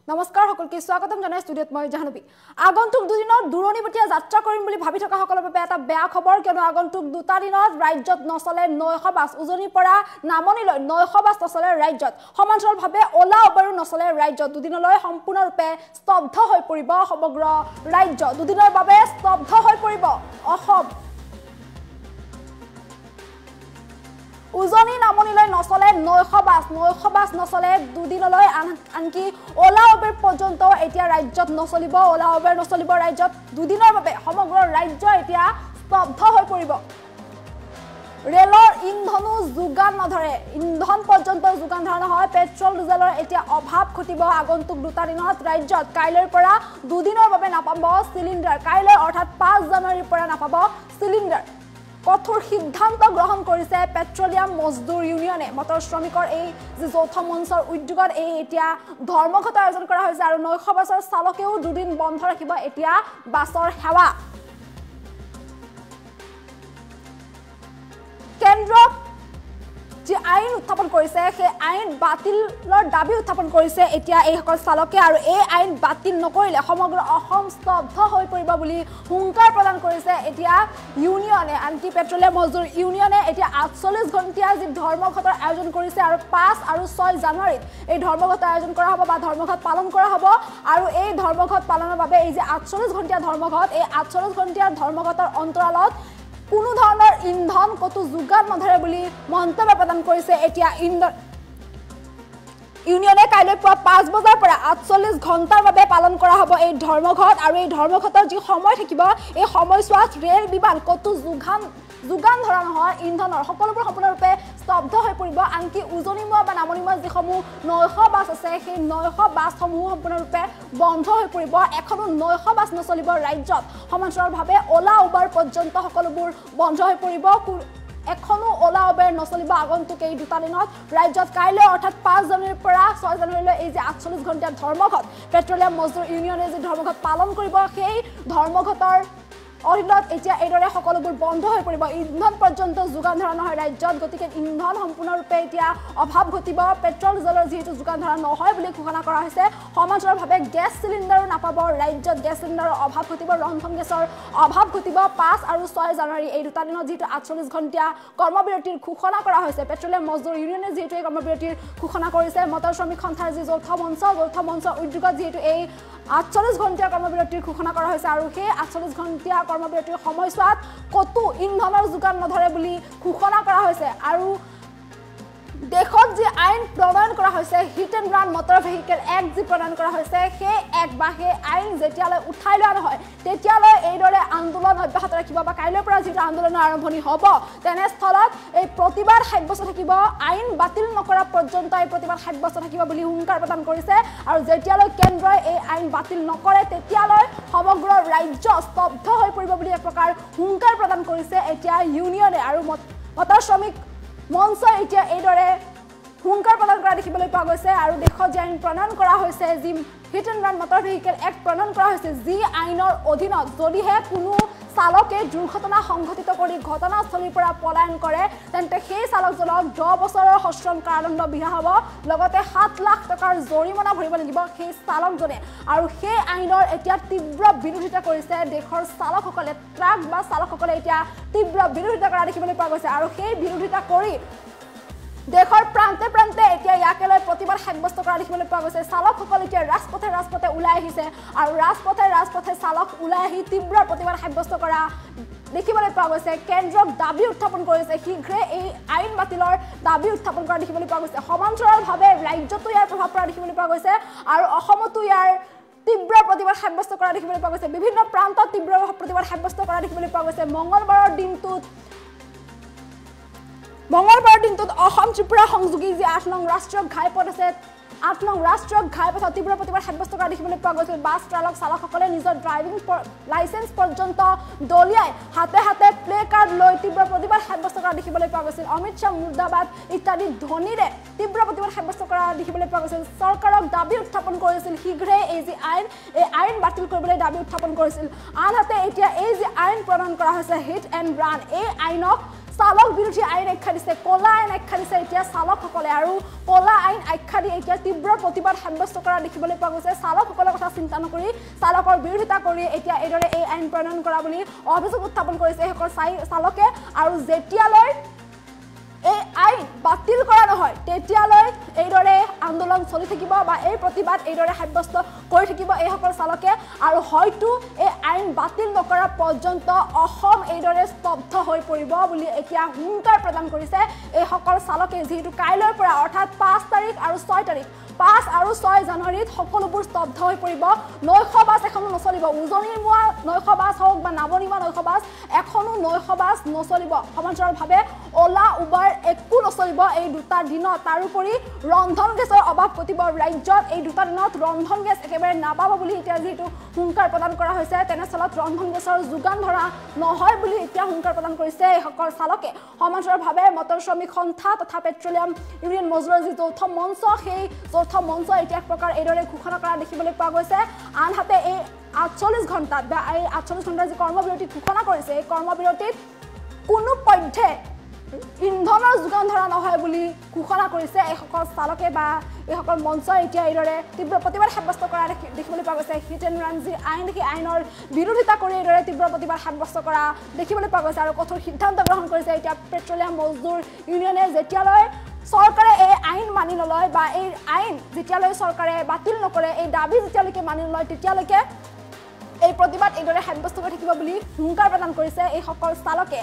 নমস্কাৰ সকলকে স্বাগতম জনাই ষ্টুডিঅত মই জাহ্নবী আগন্তুক দুদিনত দূৰণিবতীয়া যাত্ৰা কৰিম বুলি ভাবি থকা সকলৰ বাবে এটা বেয়া খবৰ কিয়নো আগন্তুক দুটা দিনত ৰাজ্যত নচলে নৈশ বাছ উজনিৰ পৰা নামনিলৈ নৈশ বাছ নচলে ৰাজ্যত সমান্তৰালভাৱে ওলা উবেৰো নচলে ৰাজ্যত দুদিনলৈ সম্পূৰ্ণৰূপে স্তব্ধ হৈ পৰিব সমগ্ৰ ৰাজ্য দুদিনৰ বাবে স্তব্ধ হৈ পৰিব অসম উজনি নামনিলৈ নচলে নৈশ বাছ নচলে দুদিনলৈ আনকি ওলা উবেৰ পৰ্যন্ত এতিয়া ৰাজ্যত নচলিব ওলা উবেৰ নচলিব ৰাজ্যত দুদিনৰ বাবে সমগ্ৰ ৰাজ্য এতিয়া স্তব্ধ হৈ পৰিব ৰেলৰ ইন্ধনো যোগান নধৰে ইন্ধন পৰ্যন্ত যোগান ধৰা নহয় পেট্ৰল ডিজেলৰ এতিয়া অভাৱ ঘটিব আগন্তুক দুটা দিনত ৰাজ্যত কাইলৈৰ পৰা দুদিনৰ বাবে নাপাব সিলিণ্ডাৰ কাইলৈ অৰ্থাৎ 5 জানুৱাৰীৰ পৰা নাপাব সিলিণ্ডাৰ কঠোৰ সিদ্ধান্ত গ্ৰহণ কৰিছে পেট্ৰলিয়াম মজদুৰ ইউনিয়নে মটৰ শ্ৰমিকৰ এই যে যৌথ মঞ্চৰ উদ্যোগত এই এতিয়া ধৰ্মঘট আয়োজন কৰা হৈছে আৰু নৈশ বাছৰ চালকেও দুদিন বন্ধ ৰাখিব এতিয়া বাছৰ সেৱা কেন্দ্ৰক যে আইন উত্থাপন কৰিছে সেই আইন বাতিলৰ দাবী উত্থাপন কৰিছে এতিয়া এই সকল চালকে আৰু এই আইন বাতিল নকৰিলে সমগ্ৰ অসম স্তব্ধ হৈ পৰিব বুলি হুংকাৰ প্ৰদান কৰিছে এতিয়া ইউনিয়নে আনকি পেট্ৰলিয়াম মজদুৰ ইউনিয়নে এতিয়া 48 ঘণ্টীয়া যি ধৰ্মঘটৰ আয়োজন কৰিছে আৰু 5 আৰু 6 জানুৱাৰীত এই ধৰ্মঘট আয়োজন কৰা হ'ব বা ধৰ্মঘট পালন কৰা হ'ব আৰু এই ধৰ্মঘট পালনৰ বাবে এই যে 48 ঘণ্টীয়া ধৰ্মঘট এই 48 ঘণ্টীয়া ধৰ্মঘটৰ অন্তৰালত কোনো ধৰণৰ ইন্ধন কতো যোগান নধৰে বুলি মন্তব্য প্ৰদান কৰিছে এতিয়া ইউনিয়নে কাইলৈ পুৱা 5 বজাৰ পৰা 48 ঘণ্টাৰ বাবে পালন কৰা হ'ব এই ধৰ্মঘট আৰু এই ধৰ্মঘটৰ যি সময় থাকিব এই সময়ছোৱাত ৰেল বিমান কতো যোগান ধৰা নহয় ইন্ধনৰ সকলোবোৰ সম্পূৰ্ণৰূপে স্তব্ধ হৈ পৰিব আনকি উজনিমুৱা বা নামনিমুৱা যিসমূহ নৈশ বাছ আছে সেই নৈশ বাছসমূহ সম্পূৰ্ণৰূপে বন্ধ হৈ পৰিব এখনো নৈশ বাছ নচলিব ৰাজ্যত সমান্তৰালভাৱে ওলা উবেৰ পৰ্যন্ত সকলোবোৰ বন্ধ হৈ পৰিব এখনো ওলা উবেৰ নচলিব আগন্তুক এই দুটা দিনত ৰাজ্যত কাইলৈ অৰ্থাৎ 5 জানুৱাৰীৰ পৰা 6 জানুৱাৰীলৈ এই যে 48 ঘণ্টীয়া ধৰ্মঘট পেট্ৰলিয়াম মজদুৰ ইউনিয়নে যে ধৰ্মঘট পালন কৰিব সেই ধৰ্মঘটৰ অধীনত এতিয়া এইদৰে সকলোবোৰ বন্ধ হৈ পৰিব ইন্ধন পৰ্যন্ত যোগান ধৰা নহয় ৰাজ্যত গতিকে ইন্ধন সম্পূৰ্ণৰূপে এতিয়া অভাৱ ঘটিব পেট্ৰল ডিজেলৰ যিহেতু যোগান ধৰা নহয় বুলি ঘোষণা কৰা হৈছে সমান্তৰালভাৱে গেছ চিলিণ্ডাৰো নাপাব ৰাজ্যত গেছ চিলিণ্ডাৰৰ অভাৱ ঘটিব ৰন্ধন গেছৰ অভাৱ ঘটিব 5 আৰু 6 জানুৱাৰী এই দুটা দিনত যিহেতু 48 ঘণ্টীয়া কৰ্মবিৰতিৰ ঘোষণা কৰা হৈছে পেট্ৰলিয়াম মজদুৰ ইউনিয়নে যিহেতু এই কৰ্মবিৰতিৰ ঘোষণা কৰিছে মটৰ শ্ৰমিক সন্থাৰ যি যৌথ মঞ্চৰ উদ্যোগত যিহেতু এই 48 ঘণ্টীয়া কৰ্মবিৰতিৰ ঘোষণা কৰা হৈছে আৰু সেই 48 ঘণ্টীয়া কৰ্মবিৰতিৰ সময়ছোৱাত কতো ইন্ধনৰ যোগান নধৰে বুলি ঘোষণা কৰা হৈছে আৰু দেশত যি আইন প্ৰণয়ন কৰা হৈছে hit and run motor vehicle act যি প্ৰণয়ন কৰা হৈছে সেই এক বা সেই আইন যেতিয়ালৈ উঠাই লোৱা নহয় তেতিয়ালৈ এইদৰে আন্দোলন অব্যাহত ৰাখিব বা কাইলৈৰ পৰা যিটো আন্দোলনৰ আৰম্ভণি হ'ব তেনেস্থলত এই প্ৰতিবাদ সাব্যস্ত থাকিব আইন বাতিল নকৰা পৰ্যন্ত এই প্ৰতিবাদ সাব্যস্ত থাকিব বুলি হুংকাৰ প্ৰদান কৰিছে আৰু যেতিয়ালৈ কেন্দ্ৰই এই আইন বাতিল নকৰে তেতিয়ালৈ সমগ্ৰ ৰাজ্য স্তব্ধ হৈ পৰিব বুলি এক প্ৰকাৰ হুংকাৰ প্ৰদান কৰিছে এতিয়া ইউনিয়নে আৰু মটৰ শ্ৰমিক মঞ্চ এতিয়া এইদৰে হুংকাৰ প্ৰদান কৰা দেখিবলৈ পোৱা গৈছে আৰু দেশত যি আইন প্ৰণয়ন কৰা হৈছে যি hit and run motor vehicle act প্ৰণয়ন কৰা হৈছে যি আইনৰ অধীনত যদিহে কোনো চালকে দুৰ্ঘটনা সংঘটিত কৰি ঘটনাস্থলীৰ পৰা পলায়ন কৰে তেন্তে সেই চালকজনক 10 বছৰৰ সশ্ৰম কাৰাদণ্ড বিহা হ'ব লগতে 7 লাখ টকাৰ জৰিমনা ভৰিব লাগিব সেই চালকজনে আৰু সেই আইনৰ এতিয়া তীব্ৰ বিৰোধিতা কৰিছে দেশৰ চালকসকলে ট্ৰাক বা চালকসকলে এতিয়া তীব্ৰ বিৰোধিতা কৰা দেখিবলৈ পোৱা গৈছে আৰু সেই বিৰোধিতা কৰি দেশৰ প্ৰান্তে এতিয়া ইয়াকে লৈ প্ৰতিবাদ সাব্যস্ত কৰা দেখিবলৈ পোৱা গৈছে চালকসকল এতিয়া ৰাজপথে ওলাই আহিছে আৰু ৰাজপথে চালক ওলাই আহি তীব্ৰ প্ৰতিবাদ সাব্যস্ত কৰা দেখিবলৈ পোৱা গৈছে কেন্দ্ৰক দাবী উত্থাপন কৰিছে শীঘ্ৰে এই আইন বাতিলৰ দাবী উত্থাপন কৰা দেখিবলৈ পোৱা গৈছে সমান্তৰালভাৱে ৰাজ্যতো ইয়াৰ প্ৰভাৱ পৰা দেখিবলৈ পোৱা গৈছে আৰু অসমতো ইয়াৰ তীব্ৰ প্ৰতিবাদ সাব্যস্ত কৰা দেখিবলৈ পোৱা গৈছে বিভিন্ন প্ৰান্তত তীব্ৰ প্ৰতিবাদ সাব্যস্ত কৰা দেখিবলৈ পোৱা গৈছে মঙ্গলবাৰৰ দিনটোত অসম ত্ৰিপুৰা সংযোগী যি 8 নং ৰাষ্ট্ৰীয় ঘাইপথ আছে 8 নং ৰাষ্ট্ৰীয় ঘাইপথত তীব্ৰ প্ৰতিবাদ সাব্যস্ত কৰা দেখিবলৈ পোৱা গৈছিল বাছ চালকসকলে নিজৰ ড্ৰাইভিং লাইসেন্স পৰ্যন্ত দলিয়াই হাতে প্লে কাৰ্ড লৈ তীব্ৰ প্ৰতিবাদ সাব্যস্ত কৰা দেখিবলৈ পোৱা গৈছিল অমিত শাহ মুৰ্দাবাদ ইত্যাদি ধ্বনিৰে তীব্ৰ প্ৰতিবাদ সাব্যস্ত কৰা দেখিবলৈ পোৱা গৈছিল চৰকাৰক দাবী উত্থাপন কৰিছিল শীঘ্ৰে এই যি আইন বাতিল কৰিবলৈ দাবী উত্থাপন কৰিছিল আনহাতে এতিয়া এই যি আইন প্ৰণয়ন কৰা হৈছে হিট এণ্ড ৰান এই আইনক চালক বিৰোধী আইন আখ্যা দিছে, কলা আইন আখ্যা দিছে এতিয়া চালকসকলে, আৰু কলা আইন আখ্যা দি এতিয়া তীব্ৰ প্ৰতিবাদ সাব্যস্ত কৰা দেখিবলৈ পোৱা গৈছে। চালকসকলৰ কথা চিন্তা নকৰি, চালকৰ বিৰোধিতা কৰি এতিয়া এইদৰে এই আইন প্ৰণয়ন কৰা বুলি অভিযোগ উত্থাপন কৰিছে এইসকল চালকে। আৰু যেতিয়ালৈ এই আইন বাতিল কৰা নহয় তেতিয়ালৈ এইদৰে আন্দোলন চলি থাকিব বা এই প্ৰতিবাদ এইদৰে সাব্যস্ত কৰি থাকিব এইসকল চালকে। আৰু হয়তো এই আইন বাতিল নকৰা পৰ্যন্ত অসম এইদৰে স্তব্ধ হৈ পৰিব বুলি এতিয়া হুংকাৰ প্ৰদান কৰিছে এইসকল চালকে, যিহেতু কাইলৈৰ পৰা অৰ্থাৎ 5 তাৰিখ আৰু 6 তাৰিখ 5 আৰু 6 জানুৱাৰীত সকলোবোৰ স্তব্ধ হৈ পৰিব। নৈশ বাছ এখনো নচলিব, উজনিমুৱা নৈশ বাছ হওক বা নামনিমুৱা নৈশ বাছ এখনো নৈশ বাছ নচলিব। সমান্তৰালভাৱে অলা উবাৰ একো নচলিব এই দুটা দিনত। তাৰোপৰি ৰন্ধন গেছৰ অভাৱ ঘটিব ৰাজ্যত, এই দুটা দিনত ৰন্ধন গেছ একেবাৰে নাপাব বুলি এতিয়া যিহেতু হুংকাৰ প্ৰদান কৰা হৈছে, তেনেস্থলত ৰন্ধন গেছৰ যোগান ধৰা নহয় বুলি এতিয়া হুংকাৰ প্ৰদান কৰিছে এইসকল চালকে। সমান্তৰালভাৱে মটৰ শ্ৰমিক সন্থা তথা পেট্ৰলিয়াম ইউনিয়ন মজদুৰৰ যি যৌথ মঞ্চ, সেই যৌথ মঞ্চ এতিয়া এক প্ৰকাৰ এইদৰে ঘোষণা কৰা দেখিবলৈ পোৱা গৈছে। আনহাতে এই 48 ঘণ্টাত বা এই 48 ঘণ্টাৰ যি কৰ্মবিৰতি ঘোষণা কৰিছে, এই কৰ্মবিৰতিত কোনো পধ্যে ইন্ধনৰ যোগান ধৰা নহয় বুলি ঘোষণা কৰিছে এইসকল চালকে বা এইসকল মঞ্চই এতিয়া এইদৰে তীব্ৰ প্ৰতিবাদ সাব্যস্ত কৰা দেখিবলৈ পোৱা গৈছে। হিট এণ্ড ৰান যি আইন, সেই আইনৰ বিৰোধিতা কৰি এইদৰে তীব্ৰ প্ৰতিবাদ সাব্যস্ত কৰা দেখিবলৈ পোৱা গৈছে। আৰু কঠোৰ সিদ্ধান্ত গ্ৰহণ কৰিছে এতিয়া পেট্ৰলিয়াম মজদুৰ ইউনিয়নে, যেতিয়ালৈ চৰকাৰে এই আইন মানি নলয় বা এই আইন যেতিয়ালৈ চৰকাৰে বাতিল নকৰে, এই দাবী যেতিয়ালৈকে মানি নলয় তেতিয়ালৈকে এই প্ৰতিবাদ এইদৰে সাব্যস্ত কৰি থাকিব বুলি হুংকাৰ প্ৰদান কৰিছে এইসকল চালকে।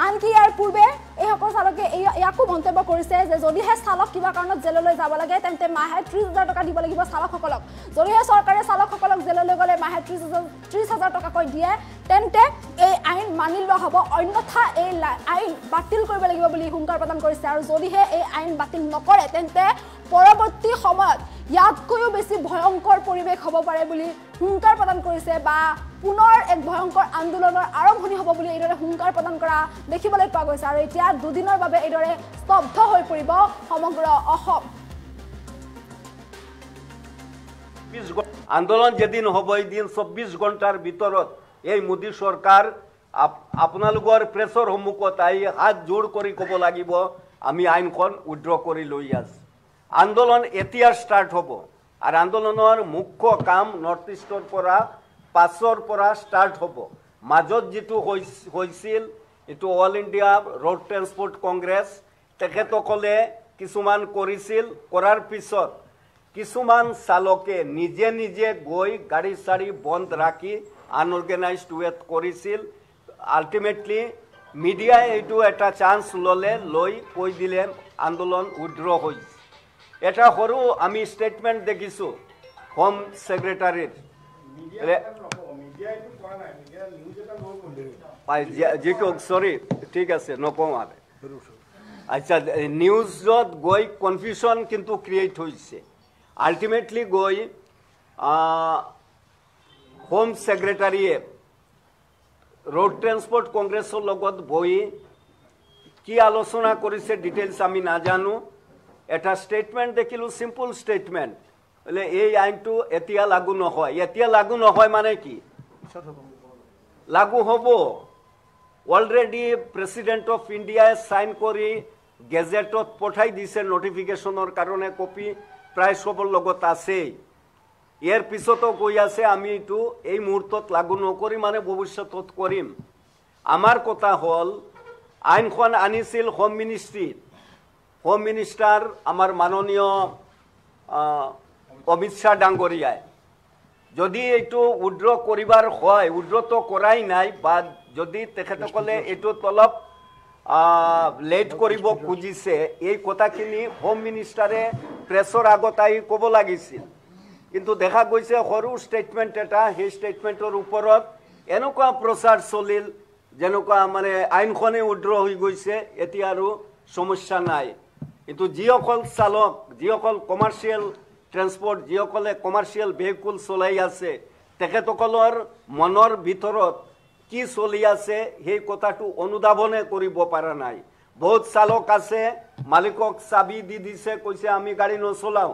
আনকি ইয়াৰ পূৰ্বে এইসকল চালকে ইয়াকো মন্তব্য কৰিছে যে যদিহে চালক কিবা কাৰণত জেললৈ যাব লাগে তেন্তে মাহে 30,000 টকা দিব লাগিব চালকসকলক। যদিহে চৰকাৰে চালকসকলক জেললৈ গ'লে মাহে 30,000 টকাকৈ দিয়ে তেন্তে এই আইন মানি লোৱা হ'ব, অন্যথা এই আইন বাতিল কৰিব লাগিব বুলি হুংকাৰ প্ৰদান কৰিছে। আৰু যদিহে এই আইন বাতিল নকৰে তেন্তে পৰৱৰ্তী সময়ত ইয়াতকৈও বেছি ভয়ংকৰ পৰিৱেশ হ'ব পাৰে বুলি হুংকাৰ প্ৰদান কৰিছে, বা পুনৰ এক ভয়ংকৰ আন্দোলনৰ আৰম্ভণি হ'ব বুলি এইদৰে হুংকাৰ প্ৰদান কৰা দেখিবলৈ পোৱা গৈছে। আৰু এতিয়া দুদিনৰ বাবে এইদৰে স্তব্ধ হৈ পৰিব সমগ্ৰ অসম। আন্দোলন যেদিন হ'ব এদিন 24 ঘণ্টাৰ ভিতৰত এই মোদী চৰকাৰ আপোনালোকৰ প্ৰেছৰ সন্মুখত আহি হাত জোৰ কৰি ক'ব লাগিব আমি আইনখন উইথড্ৰ কৰি লৈ আছোঁ। আন্দোলন এতিয়া ষ্টাৰ্ট হ'ব, আৰু আন্দোলনৰ মুখ্য কাম নৰ্থ ইষ্টৰ পৰা 5ৰ পৰা ষ্টাৰ্ট হ'ব। মাজত যিটো হৈছিল এইটো all India road transport Congress, তেখেতসকলে কিছুমান কৰিছিল, কৰাৰ পিছত কিছুমান চালকে নিজে নিজে গৈ গাড়ী চাড়ী বন্ধ ৰাখি আনঅৰ্গেনাইজড ৱেত কৰিছিল। আল্টিমেটলি মিডিয়াই এইটো এটা চান্স ল'লে, লৈ কৈ দিলে আন্দোলন উইথড্ৰ হৈছে। এটা সৰু আমি ষ্টেটমেণ্ট দেখিছোঁ হোম ছেক্ৰেটাৰীৰ, যিটো চৰি ঠিক আছে নকওঁ আৰু আচ্ছা, নিউজত গৈ কনফিউশ্যন কিন্তু ক্ৰিয়েট হৈছে। আল্টিমেটলি গৈ হোম ছেক্ৰেটাৰীয়ে ৰোড ট্ৰেন্সপৰ্ট কংগ্ৰেছৰ লগত বহি কি আলোচনা কৰিছে ডিটেইলছ আমি নাজানো। এটা ষ্টেটমেণ্ট দেখিলোঁ, চিম্পল ষ্টেটমেণ্ট, বোলে এই আইনটো এতিয়া লাগু নহয়। এতিয়া লাগু নহয় মানে কি? লাগু হ'ব। অলৰেডি প্ৰেচিডেণ্ট অফ ইণ্ডিয়াই চাইন কৰি গেজেটত পঠাই দিছে নটিফিকেশ্যনৰ কাৰণে, কপি প্ৰায় চবৰ লগত আছেই। ইয়াৰ পিছতো কৈ আছে আমি এইটো এই মুহূৰ্তত লাগু নকৰিম, মানে ভৱিষ্যতত কৰিম। আমাৰ কথা হ'ল আইনখন আনিছিল হোম মিনিষ্ট্ৰীত, হোম মিনিষ্টাৰ আমাৰ মাননীয় অমিত শ্বাহ ডাঙৰীয়াই। যদি এইটো উইথড্ৰ কৰিবাৰ হয়, উইথড্ৰটো কৰাই নাই, বা যদি তেখেতসকলে এইটোত অলপ লেট কৰিব খুজিছে, এই কথাখিনি হোম মিনিষ্টাৰে প্ৰেছৰ আগত আহি ক'ব লাগিছিল। কিন্তু দেখা গৈছে সৰু ষ্টেটমেণ্ট এটা, সেই ষ্টেটমেণ্টৰ ওপৰত এনেকুৱা প্ৰচাৰ চলিল যেনেকুৱা মানে আইনখনে উইথড্ৰ হৈ গৈছে, এতিয়া আৰু সমস্যা নাই। কিন্তু যিসকল চালক, যিসকল কমাৰ্চিয়েল ট্ৰেন্সপৰ্ট, যিসকলে কমাৰ্চিয়েল ভেহিকুল চলাই আছে, তেখেতসকলৰ মনৰ ভিতৰত কি চলি আছে সেই কথাটো অনুধাৱনে কৰিব পৰা নাই। বহুত চালক আছে মালিকক চাবি দি দিছে, কৈছে আমি গাড়ী নচলাওঁ,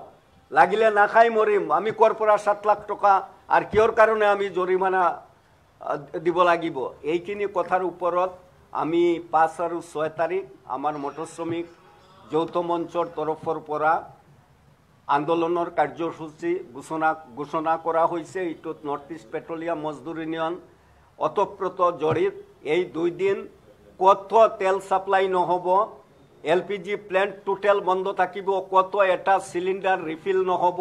লাগিলে নাখাই মৰিম, আমি ক'ৰ পৰা 7 লাখ টকা আৰু কিহৰ কাৰণে আমি জৰিমনা দিব লাগিব। এইখিনি কথাৰ ওপৰত আমি 5 আৰু 6 তাৰিখ আমাৰ মটৰ শ্ৰমিক যৌথ মঞ্চৰ তৰফৰ পৰা আন্দোলনৰ কাৰ্যসূচী ঘোষণা কৰা হৈছে। এইটোত নৰ্থ ইষ্ট পেট্ৰলিয়াম মজদুৰ ইউনিয়ন অতপ্ৰত জড়িত। এই 2 দিন কত তেল সাপ্লাই নহব, LPG প্লেন্ট টোটেল বন্ধ থাকিব, কত এটা সিলিন্ডার রিফিল নহব,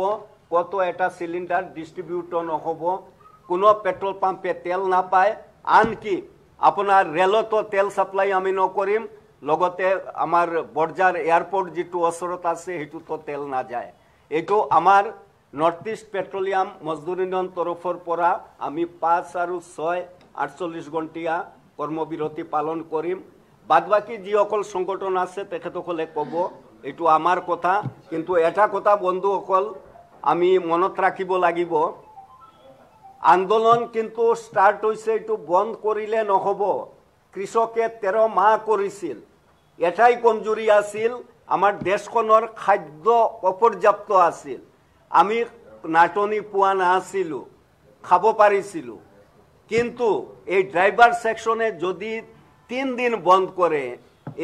কত এটা সিলিন্ডার ডিস্ট্রিবিউট নহব, কোনো পেট্রোল পাম্পে তেল নাপায়, আনকি আপনার রেলতো তেল সাপ্লাই আমি নকরিম, লগতে আমার বর্জার এয়ারপোর্ট যেটো ওচৰত আছে হেতুতো তেল না যায়। এইটো আমাৰ নৰ্থ ইস্ট পেট্ৰোলিয়াম মজদুৰ ইউনিয়ন তৰফৰ পৰা আমি 5 আৰু 6 48 ঘণ্টিয়া কৰ্মবিৰতি পালন কৰিম। বাদবাকি যিসকল সংগঠন আছে তেখেতসকলে ক'ব, এইটো আমাৰ কথা। কিন্তু এটা কথা বন্ধুসকল আমি মনত ৰাখিব লাগিব, আন্দোলন কিন্তু স্টাৰ্ট হৈছে, এইটো বন্ধ কৰিলে নহ'ব। কৃষকে 13 মাহ কৰিছিল, এটাই কমজুৰি আছিল, আমাৰ দেশখনৰ খাদ্য অপৰ্যাপ্ত আছিল, আমি নাটনি পোৱা নাছিলোঁ, খাব পাৰিছিলোঁ। কিন্তু এই ড্রাইভার সেকশনে যদি 3 দিন বন্ধ করে,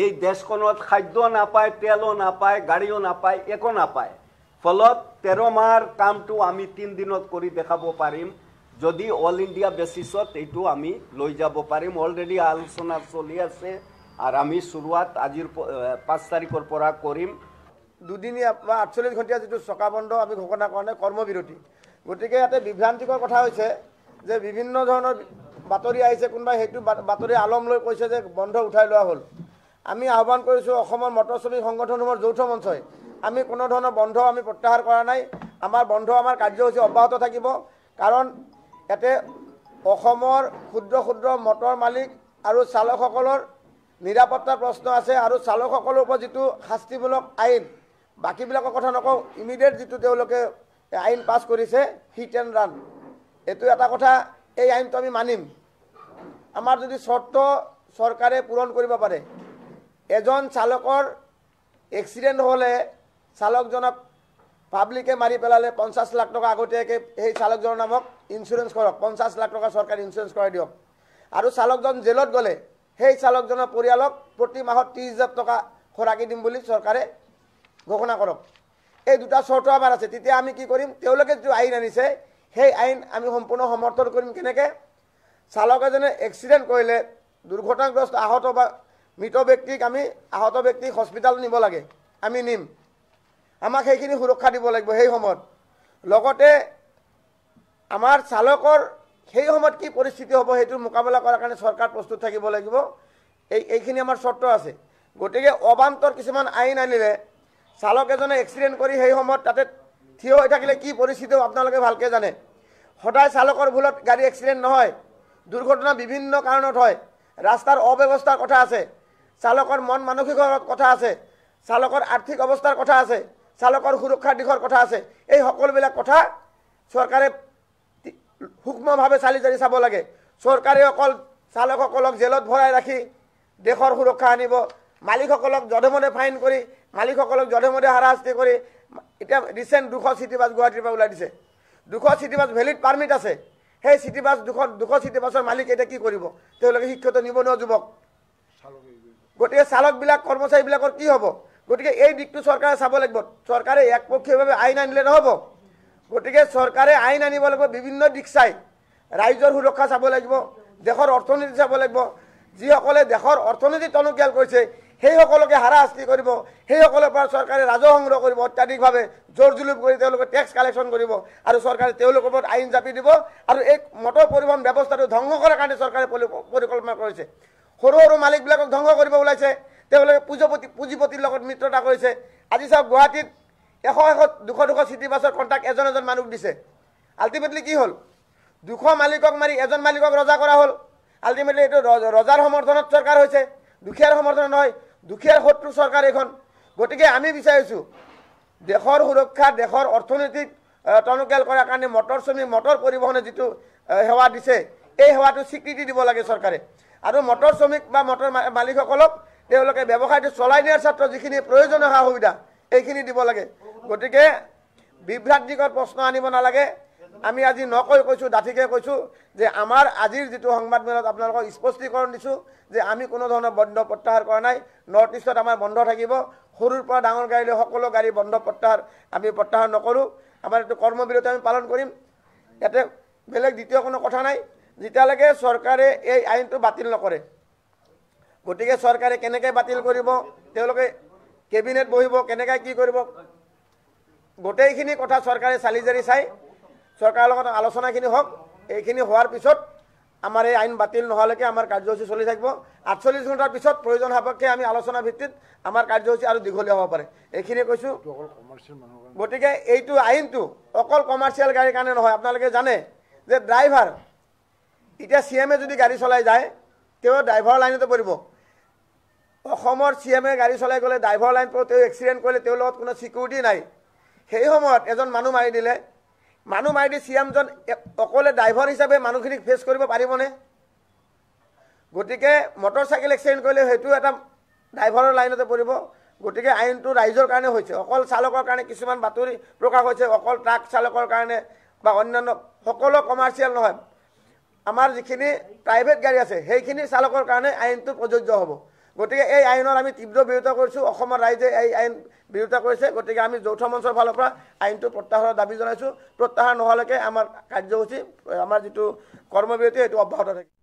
এই দেশখনত খাদ্য নাপায়, তেলও নাপায়, গাড়িও নাপায়, একো নাপায়। ফলত 13 মাহৰ কামটো আমি 3 দিনত কৰি দেখাব পাৰিম, যদি অল ইন্ডিয়া বেসিসত এইটো আমি লৈ যাব পাৰিম। অলৰেডি আলোচনা চলি আছে আৰ আমি শুৰুয়াত আজিৰ 5 তাৰিখৰ পৰা কৰিম। দুদিনীয়া বা 48 ঘণ্টিয়া যেটো চকা বন্ধ আমি ঘোষণা কৰা নাই, কৰ্মবিৰতি। গতিকে ইয়াতে বিভ্ৰান্তিকৰ কথা হৈছে যে বিভিন্ন ধৰণৰ বাতৰি আহিছে, কোনোবাই সেইটো বাতৰি আলম লৈ কৈছে যে বন্ধ উঠাই লোৱা হ'ল। আমি আহ্বান কৰিছোঁ অসমৰ মটৰ শ্ৰমিক সংগঠনসমূহৰ যৌথ মঞ্চই, আমি কোনো ধৰণৰ বন্ধ আমি প্ৰত্যাহাৰ কৰা নাই। আমাৰ বন্ধ আমাৰ কাৰ্যসূচী অব্যাহত থাকিব, কাৰণ ইয়াতে অসমৰ ক্ষুদ্ৰ ক্ষুদ্ৰ মটৰ মালিক আৰু চালকসকলৰ নিৰাপত্তাৰ প্ৰশ্ন আছে, আৰু চালকসকলৰ ওপৰত যিটো শাস্তিমূলক আইন, বাকীবিলাকৰ কথা নকওঁ, ইমিডিয়েট যিটো তেওঁলোকে আইন পাছ কৰিছে হিট এণ্ড ৰান, এইটো এটা কথা। এই আইনটো আমি মানিম। আমাৰ যদি চৰ্ত চৰকাৰে পূৰণ কৰিব পাৰে, এজন চালকৰ এক্সিডেণ্ট হ'লে চালকজনক পাব্লিকে মাৰি পেলালে 50 লাখ টকা আগতীয়াকৈ সেই চালকজনৰ নামত ইঞ্চুৰেঞ্চ কৰক, 50 লাখ টকা চৰকাৰে ইঞ্চুৰেঞ্চ কৰাই দিয়ক। আৰু চালকজন জেলত গ'লে সেই চালকজনৰ পৰিয়ালক প্ৰতি মাহত 30,000 টকা খোৰাকি দিম বুলি চৰকাৰে ঘোষণা কৰক। এই দুটা চৰ্ত আমাৰ আছে। তেতিয়া আমি কি কৰিম, তেওঁলোকে যিটো আইন আনিছে সেই আইন আমি সম্পূৰ্ণ সমৰ্থন কৰিম। কেনেকৈ? চালক এজনে এক্সিডেণ্ট কৰিলে, দুৰ্ঘটনাগ্ৰস্ত আহত বা মৃত ব্যক্তিক আমি আহত ব্যক্তিক হস্পিটাল নিব লাগে, আমি নিম। আমাক সেইখিনি সুৰক্ষা দিব লাগিব সেই সময়ত। লগতে আমাৰ চালকৰ সেই সময়ত কি পৰিস্থিতি হ'ব সেইটো মোকাবিলা কৰাৰ কাৰণে চৰকাৰ প্ৰস্তুত থাকিব লাগিব। এইখিনি আমাৰ চৰ্ত আছে। গতিকে অবান্তৰ কিছুমান আইন আনিলে চালক এজনে এক্সিডেণ্ট কৰি সেই সময়ত তাতে থিয় হৈ থাকিলে কি পৰিস্থিতি হ'ব আপোনালোকে ভালকৈ জানে। সদায় চালকৰ ভুলত গাড়ী এক্সিডেণ্ট নহয়, দুৰ্ঘটনা বিভিন্ন কাৰণত হয়। ৰাস্তাৰ অব্যৱস্থাৰ কথা আছে, চালকৰ মন মানসিকৰ কথা আছে, চালকৰ আৰ্থিক অৱস্থাৰ কথা আছে, চালকৰ সুৰক্ষাৰ দিশৰ কথা আছে। এই সকলোবিলাক কথা চৰকাৰে সূক্ষ্মভাৱে চালি জাৰি চাব লাগে। চৰকাৰে অকল চালকসকলক জেলত ভৰাই ৰাখি দেশৰ সুৰক্ষা আনিব, মালিকসকলক যধে মধে ফাইন কৰি, মালিকসকলক যধে মধে হাৰাশাস্তি কৰি। এতিয়া ৰিচেণ্ট 200 চিটি বাছ গুৱাহাটীৰ পৰা ওলাই দিছে। 200 চিটি বাছ ভেলিড পাৰ্মিট আছে, সেই চিটি বাছ 200 চিটি বাছৰ মালিক এতিয়া কি কৰিব? তেওঁলোকে শিক্ষিত নিবনুৱা যুৱক। গতিকে চালকবিলাক কৰ্মচাৰীবিলাকৰ কি হ'ব? গতিকে এই দিশটো চৰকাৰে চাব লাগিব। চৰকাৰে একপক্ষীয়ভাৱে আইন আনিলে নহ'ব। গতিকে চৰকাৰে আইন আনিব লাগিব, বিভিন্ন দিশ চাই ৰাইজৰ সুৰক্ষা চাব লাগিব, দেশৰ অৰ্থনীতি চাব লাগিব। যিসকলে দেশৰ অৰ্থনীতি টনকিয়াল কৰিছে সেইসকলকে হাৰাশাস্তি কৰিব, সেইসকলৰ পৰা চৰকাৰে ৰাজহ সংগ্ৰহ কৰিব, অত্যাধিকভাৱে জোৰ জুলুম কৰি তেওঁলোকে টেক্স কালেকশ্যন কৰিব, আৰু চৰকাৰে তেওঁলোকৰ ওপৰত আইন জাপি দিব। আৰু এই মটৰ পৰিবহণ ব্যৱস্থাটো ধ্বংস কৰাৰ কাৰণে চৰকাৰে পৰিকল্পনা কৰিছে। সৰু সৰু মালিকবিলাকক ধ্বংস কৰিব ওলাইছে, তেওঁলোকে পুঁজিপতিৰ লগত মিত্ৰতা কৰিছে। আজি চাওক গুৱাহাটীত 100-200 চিটি বাছৰ কণ্ট্ৰাক্ট এজন মানুহক দিছে। আল্টিমেটলি কি হ'ল? 200 মালিকক মাৰি এজন মালিকক ৰজা কৰা হ'ল। আল্টিমেটলি এইটো ৰজাৰ সমৰ্থনত চৰকাৰ হৈছে, দুখীয়াৰ সমৰ্থন নহয়। দুখীয়াৰ শত্ৰু চৰকাৰ এইখন। গতিকে আমি বিচাৰিছোঁ দেশৰ সুৰক্ষা, দেশৰ অৰ্থনীতিক টনকিয়াল কৰাৰ কাৰণে মটৰ শ্ৰমিক, মটৰ পৰিবহণে যিটো সেৱা দিছে এই সেৱাটো স্বীকৃতি দিব লাগে চৰকাৰে। আৰু মটৰ শ্ৰমিক বা মটৰ মালিকসকলক তেওঁলোকে ব্যৱসায়টো চলাই নিয়াৰ ক্ষেত্ৰত যিখিনি প্ৰয়োজনীয় সা সুবিধা এইখিনি দিব লাগে। গতিকে বিভ্ৰান্তিকৰ প্ৰশ্ন আনিব নালাগে। আমি আজি নকৈ কৈছোঁ, ডাঠিকে কৈছোঁ যে আমাৰ আজিৰ যিটো সংবাদমেলত আপোনালোকক স্পষ্টীকৰণ দিছোঁ যে আমি কোনো ধৰণৰ বন্ধ প্ৰত্যাহাৰ কৰা নাই। নৰ্থ ইষ্টত আমাৰ বন্ধ থাকিব, সৰুৰ পৰা ডাঙৰ গাড়ীলৈ সকলো গাড়ী বন্ধ আমি প্ৰত্যাহাৰ নকৰোঁ। আমাৰ এইটো কৰ্মবিৰতি আমি পালন কৰিম। ইয়াতে বেলেগ দ্বিতীয় কোনো কথা নাই। যেতিয়ালৈকে চৰকাৰে এই আইনটো বাতিল নকৰে, গতিকে চৰকাৰে কেনেকৈ বাতিল কৰিব, তেওঁলোকে কেবিনেট বহিব, কেনেকৈ কি কৰিব, গোটেইখিনি কথা চৰকাৰে চালি জাৰি চাই চৰকাৰৰ লগত আলোচনাখিনি হওক। এইখিনি হোৱাৰ পিছত আমাৰ এই আইন বাতিল নোহোৱালৈকে আমাৰ কাৰ্যসূচী চলি থাকিব। 48 ঘণ্টাৰ পিছত প্ৰয়োজন সাপেক্ষে আমি আলোচনা ভিত্তিত আমাৰ কাৰ্যসূচী আৰু দীঘলীয়া হ'ব পাৰে, এইখিনি কৈছোঁ। গতিকে এইটো আইনটো অকল কমাৰ্চিয়েল গাড়ীৰ কাৰণে নহয়। আপোনালোকে জানে যে ড্ৰাইভাৰ, এতিয়া CM-এ যদি গাড়ী চলাই যায় তেওঁ ড্ৰাইভাৰ লাইনতে পৰিব। অসমৰ CM-এ গাড়ী চলাই গ'লে ড্ৰাইভাৰ লাইন পৰি তেওঁ এক্সিডেণ্ট কৰিলে তেওঁৰ লগত কোনো ছিকিউৰিটি নাই। সেই সময়ত এজন মানুহ মাৰি দিলে, মানুহ মাৰি দি CM-জন অকলে ড্ৰাইভাৰ হিচাপে মানুহখিনিক ফেচ কৰিব পাৰিবনে? গতিকে মটৰ চাইকেল এক্সিডেণ্ট কৰিলে সেইটো এটা ড্ৰাইভাৰৰ লাইনতে পৰিব। গতিকে আইনটো ৰাইজৰ কাৰণে হৈছে, অকল চালকৰ কাৰণে কিছুমান বাতৰি প্ৰকাশ হৈছে, অকল ট্ৰাক চালকৰ কাৰণে বা অন্যান্য সকলো কমাৰ্চিয়েল নহয়। আমাৰ যিখিনি প্ৰাইভেট গাড়ী আছে সেইখিনি চালকৰ কাৰণে আইনটো প্ৰযোজ্য হ'ব। গতিকে এই আইনৰ আমি তীব্ৰ বিৰোধিতা কৰিছোঁ। অসমৰ ৰাইজে এই আইন বিৰোধিতা কৰিছে। গতিকে আমি যৌথ মঞ্চৰ ফালৰ পৰা আইনটো প্ৰত্যাহাৰৰ দাবী জনাইছোঁ। প্ৰত্যাহাৰ নোহোৱালৈকে আমাৰ কাৰ্যসূচী, আমাৰ যিটো কৰ্মবিৰতি সেইটো অব্যাহত থাকিব।